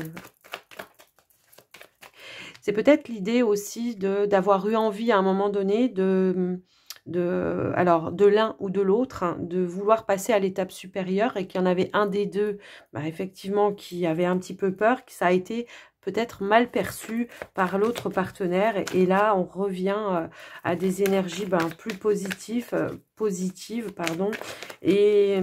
C'est peut-être l'idée aussi d'avoir eu envie à un moment donné de l'un ou de l'autre, hein, de vouloir passer à l'étape supérieure et qu'il y en avait un des deux, effectivement, qui avait un petit peu peur, que ça a été peut-être mal perçu par l'autre partenaire. Et là, on revient à des énergies plus positives, pardon, et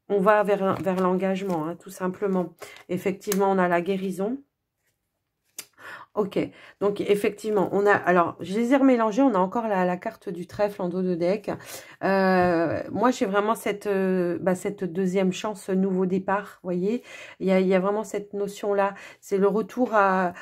on va vers l'engagement, hein, tout simplement. Effectivement, on a la guérison. Ok, donc effectivement, on a, alors je les ai remélangés, on a encore la carte du trèfle en dos de deck. Moi, j'ai vraiment cette deuxième chance, nouveau départ, vous voyez. Il y a vraiment cette notion-là, c'est le retour à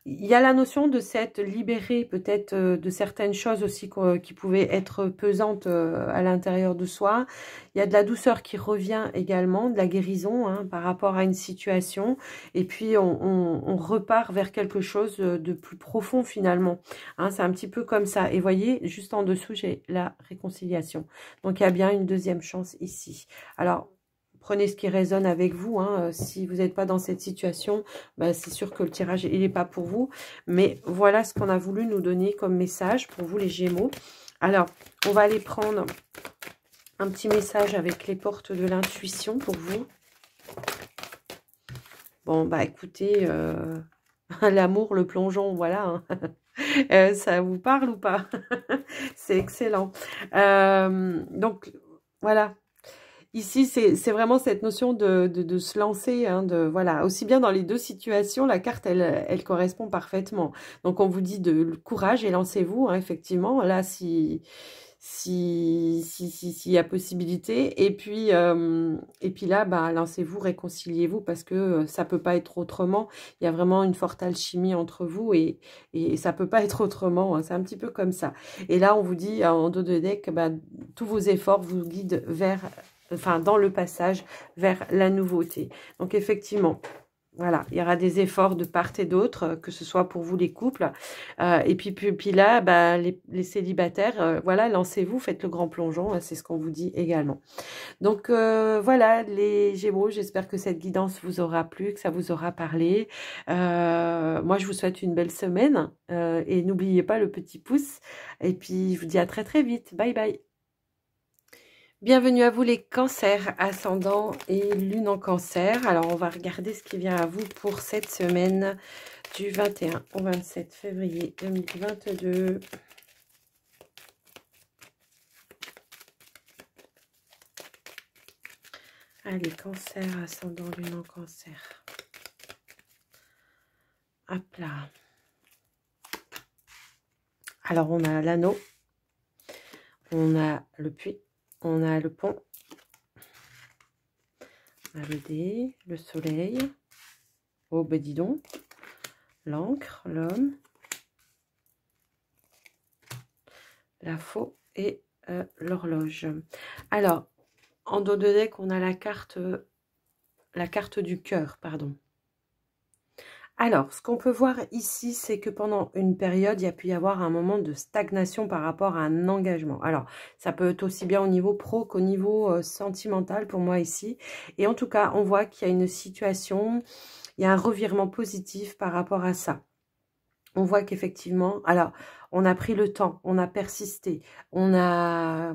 il y a la notion de s'être libéré peut-être de certaines choses aussi qui pouvaient être pesantes à l'intérieur de soi. Il y a de la douceur qui revient également, de la guérison hein, par rapport à une situation. Et puis, on repart vers quelque chose de plus profond finalement. Hein, c'est un petit peu comme ça. Et voyez, juste en dessous, j'ai la réconciliation. Donc, il y a bien une deuxième chance ici. Alors, prenez ce qui résonne avec vous. Hein. Si vous n'êtes pas dans cette situation, c'est sûr que le tirage, il n'est pas pour vous. Mais voilà ce qu'on a voulu nous donner comme message pour vous, les Gémeaux. Alors, on va aller prendre un petit message avec les portes de l'intuition pour vous. Bon, écoutez, l'amour, le plongeon, voilà. Hein. Ça vous parle ou pas? C'est excellent. Donc, voilà. Ici, c'est vraiment cette notion de se lancer, hein, voilà, aussi bien dans les deux situations, la carte, elle correspond parfaitement. Donc, on vous dit de courage et lancez-vous, hein, effectivement, là, s'il y a possibilité. Et puis là, lancez-vous, réconciliez-vous, parce que ça peut pas être autrement. Il y a vraiment une forte alchimie entre vous et ça peut pas être autrement. Hein, c'est un petit peu comme ça. Et là, on vous dit, en dos de deck, tous vos efforts vous guident vers... dans le passage vers la nouveauté. Donc, effectivement, Voilà, il y aura des efforts de part et d'autre, que ce soit pour vous les couples. Et puis là, bah, les célibataires, voilà, lancez-vous, faites le grand plongeon, c'est ce qu'on vous dit également. Donc voilà, les Gémeaux, j'espère que cette guidance vous aura plu, que ça vous aura parlé. Moi, je vous souhaite une belle semaine et n'oubliez pas le petit pouce. Et puis, je vous dis à très très vite. Bye bye. Bienvenue à vous les cancers, ascendant et lune en cancer. Alors, on va regarder ce qui vient à vous pour cette semaine du 21 au 27 février 2022. Allez, cancer, ascendant, lune en cancer. Hop là. Alors, on a l'anneau, on a le puits, on a le pont, on a le dé, le soleil, oh ben dis donc, l'encre, l'homme, la faux et l'horloge. Alors, en dos de deck, on a la carte du cœur, pardon. Alors, ce qu'on peut voir ici, c'est que pendant une période, il y a pu y avoir un moment de stagnation par rapport à un engagement. Alors, ça peut être aussi bien au niveau pro qu'au niveau sentimental pour moi ici. Et en tout cas, on voit qu'il y a une situation, il y a un revirement positif par rapport à ça. On voit qu'effectivement, alors, on a pris le temps, on a persisté, on a...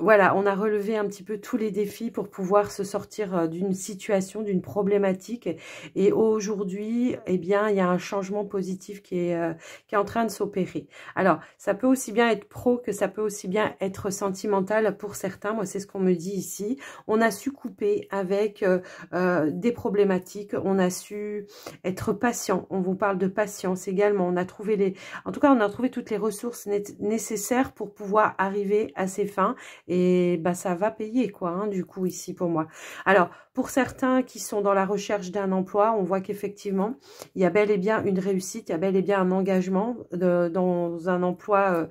Voilà, on a relevé un petit peu tous les défis pour pouvoir se sortir d'une situation, d'une problématique. Et aujourd'hui, eh bien, il y a un changement positif qui est en train de s'opérer. Alors, ça peut aussi bien être pro que ça peut aussi bien être sentimental pour certains. Moi, c'est ce qu'on me dit ici. On a su couper avec des problématiques. On a su être patient. On vous parle de patience également. On a trouvé en tout cas, on a trouvé toutes les ressources nécessaires pour pouvoir arriver à ses fins. Et bah ça va payer quoi, hein, du coup ici pour moi. Alors pour certains qui sont dans la recherche d'un emploi, on voit qu'effectivement il y a bel et bien une réussite, il y a bel et bien un engagement dans un emploi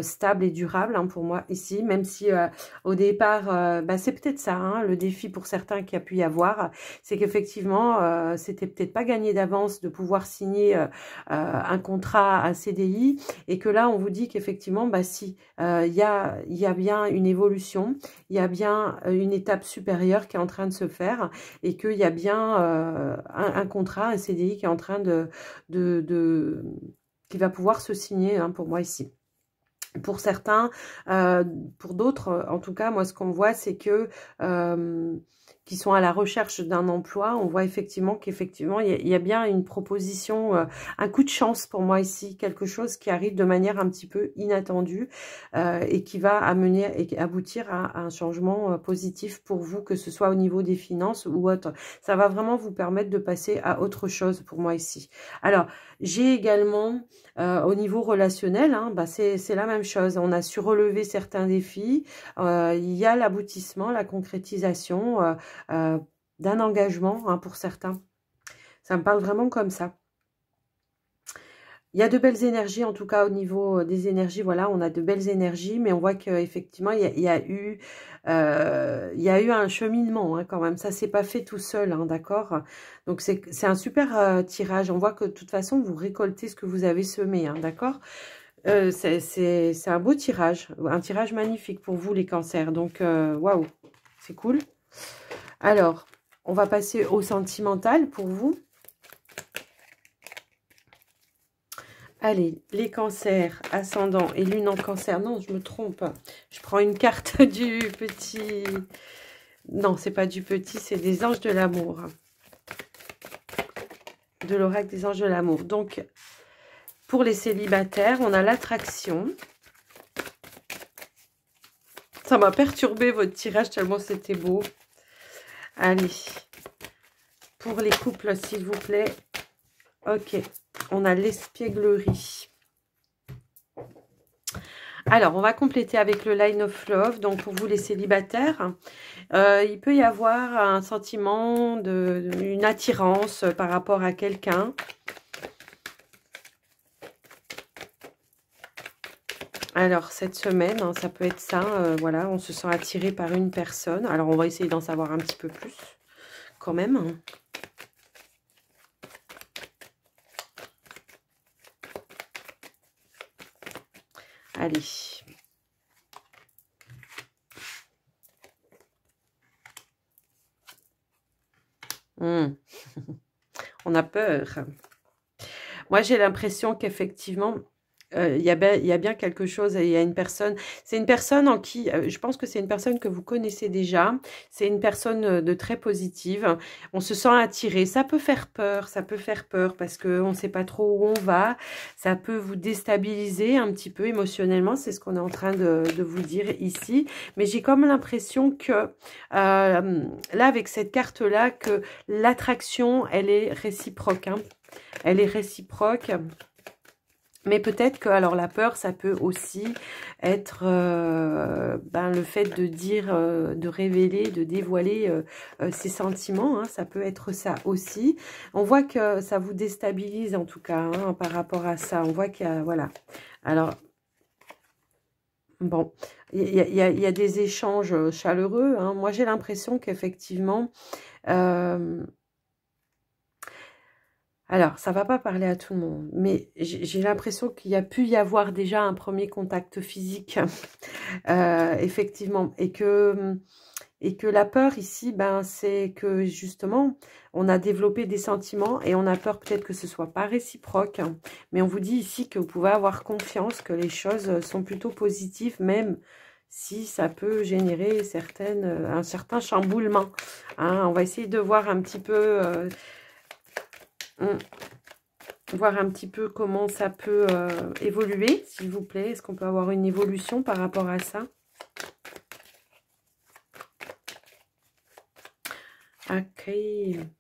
stable et durable, hein, pour moi ici, même si au départ bah, c'est peut-être ça, hein, le défi pour certains qui a pu y avoir, c'est qu'effectivement c'était peut-être pas gagné d'avance de pouvoir signer un contrat, un CDI, et que là on vous dit qu'effectivement bah si il y a bien une évolution, il y a bien une étape supérieure qui est en train de se faire et qu'il y a bien un contrat, un CDI qui est en train qui va pouvoir se signer, hein, pour moi ici. Pour certains, pour d'autres, en tout cas, moi ce qu'on voit c'est que qui sont à la recherche d'un emploi, on voit effectivement il y a bien une proposition, un coup de chance pour moi ici, quelque chose qui arrive de manière un petit peu inattendue et qui va amener et aboutir à un changement positif pour vous, que ce soit au niveau des finances ou autre. Ça va vraiment vous permettre de passer à autre chose pour moi ici. Alors, j'ai également au niveau relationnel, hein, bah c'est la même chose. On a su relever certains défis. Il y a l'aboutissement, la concrétisation d'un engagement, hein, pour certains. Ça me parle vraiment comme ça. Il y a de belles énergies, en tout cas au niveau des énergies, voilà, on a de belles énergies, mais on voit qu'effectivement, il y a eu un cheminement, hein, quand même. Ça s'est pas fait tout seul, hein, d'accord? Donc, c'est un super tirage. On voit que de toute façon, vous récoltez ce que vous avez semé, hein, d'accord? C'est un beau tirage, un tirage magnifique pour vous, les cancers. Donc, waouh, c'est cool. Alors, on va passer au sentimental pour vous. Allez, les cancers, ascendant et lune en cancer. Non, je me trompe. Je prends une carte du petit... Non, c'est pas du petit, c'est des anges de l'amour. De l'oracle des anges de l'amour. Donc, pour les célibataires, on a l'attraction. Ça m'a perturbé votre tirage tellement c'était beau. Allez, pour les couples, s'il vous plaît. Ok, on a l'espièglerie. Alors, on va compléter avec le Line of Love. Donc, pour vous, les célibataires, il peut y avoir un sentiment une attirance par rapport à quelqu'un. Alors, cette semaine, hein, ça peut être ça. Voilà, on se sent attiré par une personne. Alors, on va essayer d'en savoir un petit peu plus, quand même. Allez. On a peur. Moi, j'ai l'impression qu'effectivement, il y a bien quelque chose, il y a une personne, c'est une personne en qui, je pense que c'est une personne que vous connaissez déjà, c'est une personne de très positive, on se sent attiré, ça peut faire peur parce qu'on ne sait pas trop où on va, ça peut vous déstabiliser un petit peu émotionnellement, c'est ce qu'on est en train de vous dire ici, mais j'ai comme l'impression que, là avec cette carte-là, que l'attraction, elle est réciproque, hein. Elle est réciproque. Mais peut-être que, alors la peur, ça peut aussi être le fait de dire, de révéler, de dévoiler ses sentiments. Hein, ça peut être ça aussi. On voit que ça vous déstabilise en tout cas hein, par rapport à ça. On voit qu'il y a, voilà. Alors, bon, il y a des échanges chaleureux. Hein. Moi, j'ai l'impression qu'effectivement... alors, ça va pas parler à tout le monde, mais j'ai l'impression qu'il y a pu y avoir déjà un premier contact physique, effectivement, et que la peur ici, ben, c'est que justement, on a développé des sentiments et on a peur peut-être que ce soit pas réciproque, mais on vous dit ici que vous pouvez avoir confiance, que les choses sont plutôt positives, même si ça peut générer un certain chamboulement. Hein. On va essayer de voir un petit peu... voir un petit peu comment ça peut évoluer, s'il vous plaît. Est-ce qu'on peut avoir une évolution par rapport à ça? Ok.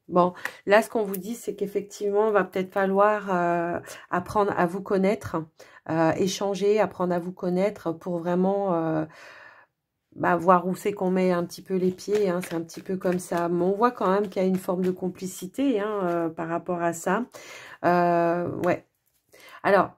Bon, là, ce qu'on vous dit, c'est qu'effectivement, il va peut-être falloir apprendre à vous connaître, échanger, apprendre à vous connaître pour vraiment... voir où c'est qu'on met un petit peu les pieds, hein, c'est un petit peu comme ça. Mais on voit quand même qu'il y a une forme de complicité hein, par rapport à ça. Ouais. Alors,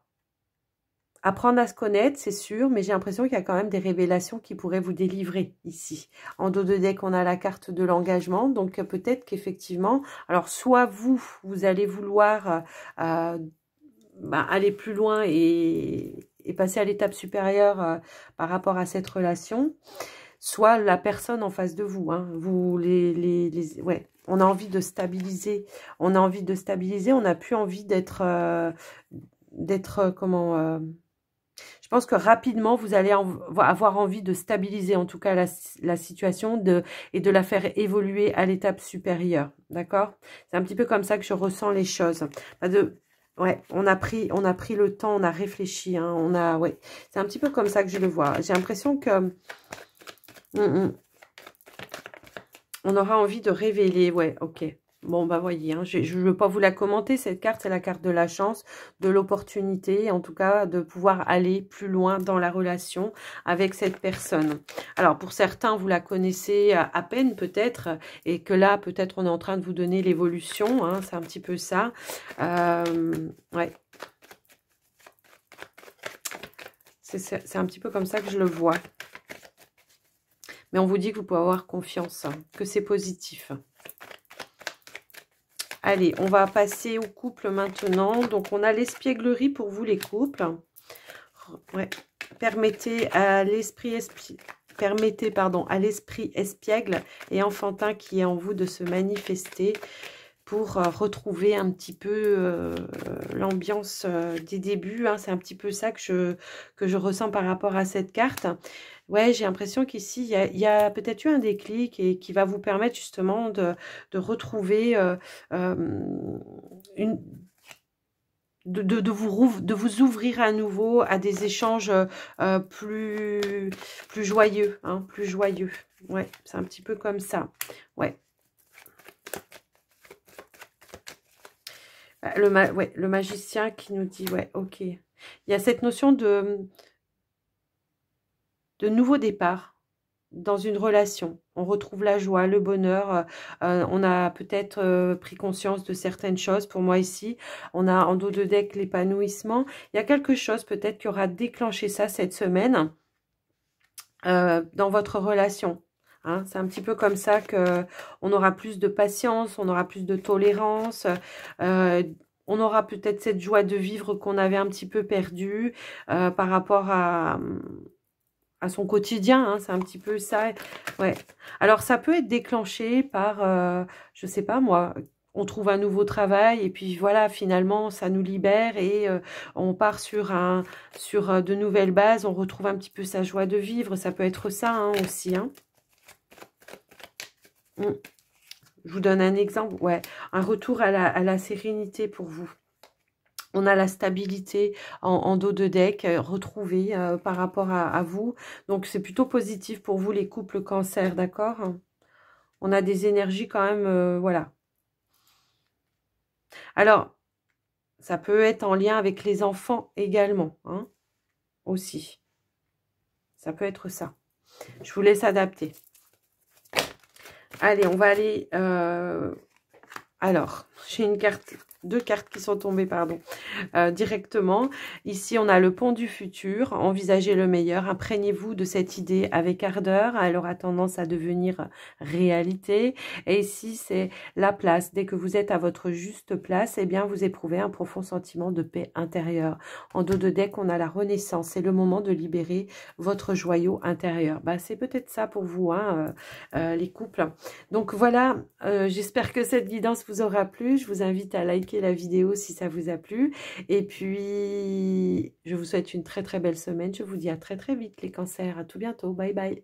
apprendre à se connaître, c'est sûr, mais j'ai l'impression qu'il y a quand même des révélations qui pourraient vous délivrer ici. En dos de deck, on a la carte de l'engagement, donc peut-être qu'effectivement, alors soit vous allez vouloir aller plus loin et passer à l'étape supérieure par rapport à cette relation, soit la personne en face de vous. Hein, ouais, on a envie de stabiliser. On a envie de stabiliser. On n'a plus envie d'être je pense que rapidement, vous allez avoir envie de stabiliser en tout cas la situation et de la faire évoluer à l'étape supérieure. D'accord? C'est un petit peu comme ça que je ressens les choses. Ouais, on a pris le temps, on a réfléchi. Hein, ouais, c'est un petit peu comme ça que je le vois. J'ai l'impression que... on aura envie de révéler. Ouais, ok. Bon, bah voyez, hein, je ne veux pas vous la commenter, cette carte, c'est la carte de la chance, de l'opportunité, en tout cas, de pouvoir aller plus loin dans la relation avec cette personne. Alors, pour certains, vous la connaissez à peine peut-être, et que là, peut-être, on est en train de vous donner l'évolution, hein, c'est un petit peu ça. Ouais. C'est un petit peu comme ça que je le vois. Mais on vous dit que vous pouvez avoir confiance, hein, que c'est positif. Allez, on va passer au couple maintenant. Donc, on a l'espièglerie pour vous, les couples. Ouais. Permettez à l'esprit espiègle et enfantin qui est en vous de se manifester pour retrouver un petit peu l'ambiance des débuts. Hein. C'est un petit peu ça que je ressens par rapport à cette carte. Ouais, j'ai l'impression qu'ici, il y a peut-être eu un déclic et qui va vous permettre justement de retrouver de vous ouvrir à nouveau à des échanges plus joyeux, hein, plus joyeux. Ouais, c'est un petit peu comme ça. Ouais. Le magicien qui nous dit, ouais, ok. Il y a cette notion de nouveau départ dans une relation. On retrouve la joie, le bonheur. On a peut-être pris conscience de certaines choses. Pour moi ici, on a en dos de deck l'épanouissement. Il y a quelque chose peut-être qui aura déclenché ça cette semaine dans votre relation. Hein, c'est un petit peu comme ça que on aura plus de patience, on aura plus de tolérance. on aura peut-être cette joie de vivre qu'on avait un petit peu perdue par rapport à son quotidien, hein, c'est un petit peu ça. Ouais. Alors, ça peut être déclenché par, je sais pas moi, on trouve un nouveau travail et puis voilà, finalement, ça nous libère et on part sur de nouvelles bases, on retrouve un petit peu sa joie de vivre. Ça peut être ça hein, aussi. Hein. Je vous donne un exemple. Ouais, un retour à la sérénité pour vous. On a la stabilité en dos de deck retrouvée par rapport à vous. Donc, c'est plutôt positif pour vous, les couples cancer, d'accord? On a des énergies quand même, voilà. Alors, ça peut être en lien avec les enfants également, hein, aussi. Ça peut être ça. Je vous laisse adapter. Allez, on va aller... alors, j'ai une carte... Deux cartes qui sont tombées, pardon, directement. Ici, on a le pont du futur. Envisagez le meilleur. Imprégnez-vous de cette idée avec ardeur. Elle aura tendance à devenir réalité. Et ici, c'est la place. Dès que vous êtes à votre juste place, eh bien, vous éprouvez un profond sentiment de paix intérieure. En dos de deck, on a la renaissance. C'est le moment de libérer votre joyau intérieur. Bah, c'est peut-être ça pour vous, hein, les couples. Donc, voilà. J'espère que cette guidance vous aura plu. Je vous invite à liker la vidéo si ça vous a plu. Et puis, je vous souhaite une très très belle semaine. Je vous dis à très très vite les cancers. À tout bientôt. Bye bye.